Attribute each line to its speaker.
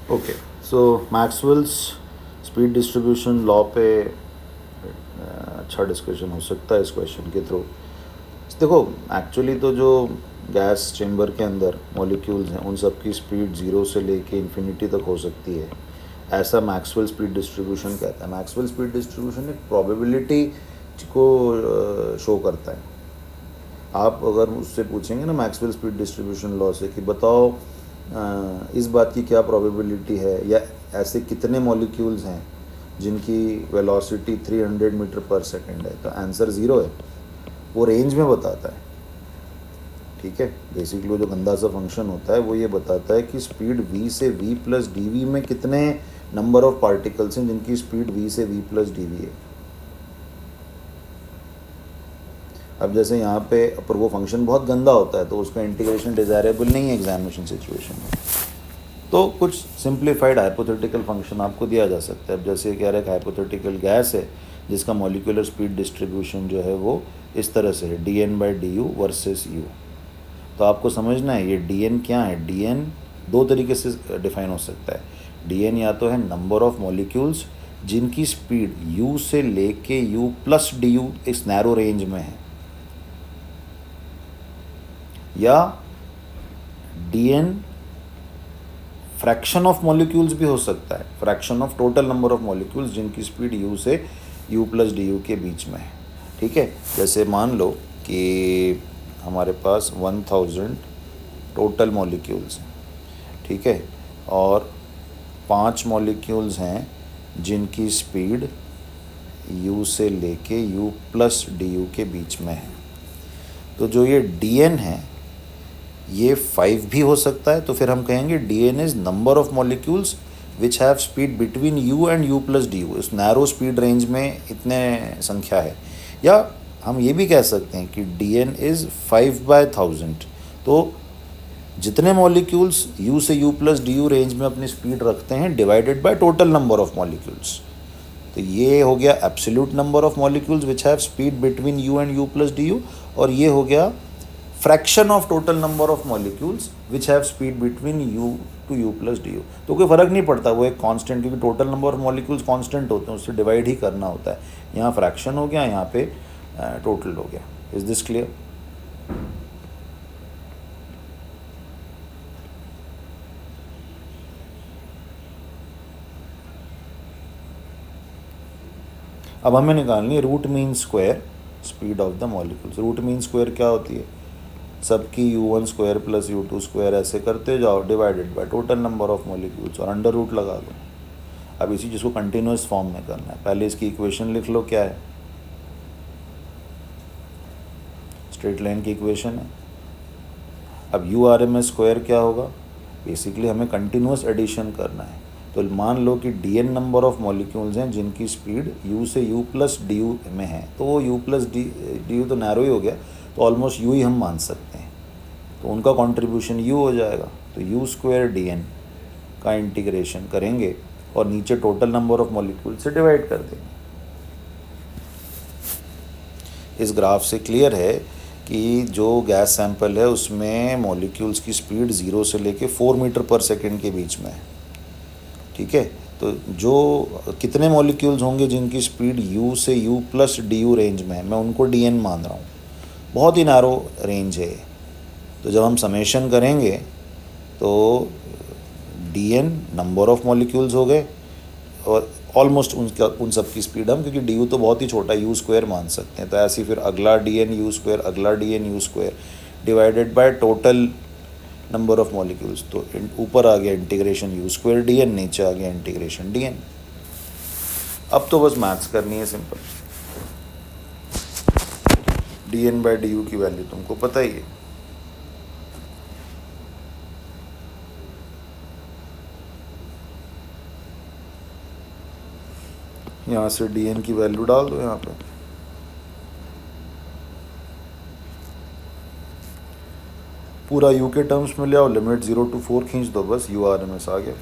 Speaker 1: Okay, सो Maxwell's speed distribution law पे अच्छा discussion हो सकता है इस क्वेश्चन के थ्रू। देखो, एक्चुअली तो जो गैस चेम्बर के अंदर मॉलिक्यूल्स हैं उन सब की स्पीड ज़ीरो से लेके इन्फिनिटी तक हो सकती है, ऐसा मैक्सवेल स्पीड डिस्ट्रीब्यूशन कहता है। मैक्सवेल स्पीड डिस्ट्रीब्यूशन एक प्रोबेबिलिटी को शो करता है। आप अगर उससे पूछेंगे ना मैक्सवेल स्पीड डिस्ट्रीब्यूशन लॉ से कि बताओ इस बात की क्या प्रोबेबिलिटी है, या ऐसे कितने मॉलिक्यूल्स हैं जिनकी वेलोसिटी 300 मीटर पर सेकंड है, तो आंसर ज़ीरो है। वो रेंज में बताता है, ठीक है। बेसिकली वो जो गंदा सा फंक्शन होता है वो ये बताता है कि स्पीड v से v प्लस डी वी में कितने नंबर ऑफ पार्टिकल्स हैं जिनकी स्पीड v से v प्लस डी वी है। अब जैसे यहाँ पे, पर वो फंक्शन बहुत गंदा होता है तो उसका इंटीग्रेशन डिज़ायरेबल नहीं है एग्जामिनेशन सिचुएशन में। तो कुछ सिंप्लीफाइड हाइपोथेटिकल फंक्शन आपको दिया जा सकता है। अब जैसे कह रहे हैं हाइपोथेटिकल गैस है जिसका मॉलिक्यूलर स्पीड डिस्ट्रीब्यूशन जो है वो इस तरह से है, D N by D U versus U. तो आपको समझना है ये डी एन क्या है। डी एन दो तरीके से डिफाइन हो सकता है। डी एन या तो है नंबर ऑफ मॉलिक्यूल्स जिनकी स्पीड u से लेके u प्लस डी यू इस नैरो रेंज में है, या D N fraction of molecules भी हो सकता है, fraction of total number of molecules जिनकी स्पीड u से u प्लस डी यू के बीच में है, ठीक है। जैसे मान लो कि हमारे पास 1000 टोटल मॉलिक्यूल्स हैं, ठीक है, और 5 मॉलिक्यूल्स हैं जिनकी स्पीड u से लेके u प्लस डी यू के बीच में है। तो जो ये डी एन है ये 5 भी हो सकता है, तो फिर हम कहेंगे D N is number of molecules which have speed between U and U plus D U. इस नैरो स्पीड रेंज में इतने संख्या है। या हम ये भी कह सकते हैं कि डी एन इज़ 5/1000। तो जितने मॉलिक्यूल्स u से u plus D U range में अपनी स्पीड रखते हैं divided by total number of molecules. तो ये हो गया absolute number of molecules which have speed between u and u plus D U, और ये हो गया fraction of total number of molecules which have speed between u to u plus D U. तो कोई फ़र्क नहीं पड़ता, वो एक कांस्टेंट, क्योंकि total number of molecules constant होते हैं, उससे डिवाइड ही करना होता है। यहाँ फ्रैक्शन हो गया, यहाँ पे टोटल हो गया। Is this clear? अब हमें निकालनी है root mean square speed of the molecules. Root mean square क्या होती है? सबकी u1 square plus u2 square ऐसे करते जाओ divided by total number of molecules और अंडर रूट लगा दो। अब इसी चीज़ को कंटिन्यूस फॉर्म में करना है। पहले इसकी इक्वेशन लिख लो, क्या है? स्ट्रेट लाइन की इक्वेशन है। अब U R M S square क्या होगा? बेसिकली हमें कंटिन्यूस एडिशन करना है। तो मान लो कि D N number of molecules हैं जिनकी स्पीड u से u प्लस डी यू में है, तो वो u प्लस डी यू तो नैरो ही हो गया, तो ऑलमोस्ट u ही हम मान सकते हैं। तो उनका कंट्रीब्यूशन u हो जाएगा। तो u स्क्वायर डी एन का इंटीग्रेशन करेंगे और नीचे टोटल नंबर ऑफ मॉलिक्यूल से डिवाइड कर देंगे। इस ग्राफ से क्लियर है कि जो गैस सैंपल है उसमें मॉलिक्यूल्स की स्पीड 0 से लेके 4 मीटर पर सेकेंड के बीच में है, ठीक है। तो जो कितने मॉलिक्यूल्स होंगे जिनकी स्पीड u से u plus D U range में है, मैं उनको डी एन मान रहा हूँ। बहुत ही नैरो रेंज है। तो जब हम समेशन करेंगे तो D N number of molecules हो गए और ऑलमोस्ट उन सब की स्पीड हम, क्योंकि डी यू तो बहुत ही छोटा, यू स्क्वायर मान सकते हैं। तो ऐसे ही फिर अगला डी एन यू स्क्वायर, अगला D N U square divided by total number of molecules. तो ऊपर आ गया integration U square D N, नीचे आ गया इंटीग्रेशन डी एन। अब तो बस मैथ्स करनी है simple. D N by D U की वैल्यू तुमको पता ही है। यहाँ से डी एन की वैल्यू डाल दो यहाँ पे। पूरा u के टर्म्स में ले आओ, लिमिट 0 to 4 खींच दो, बस u आर एम एस आ गया।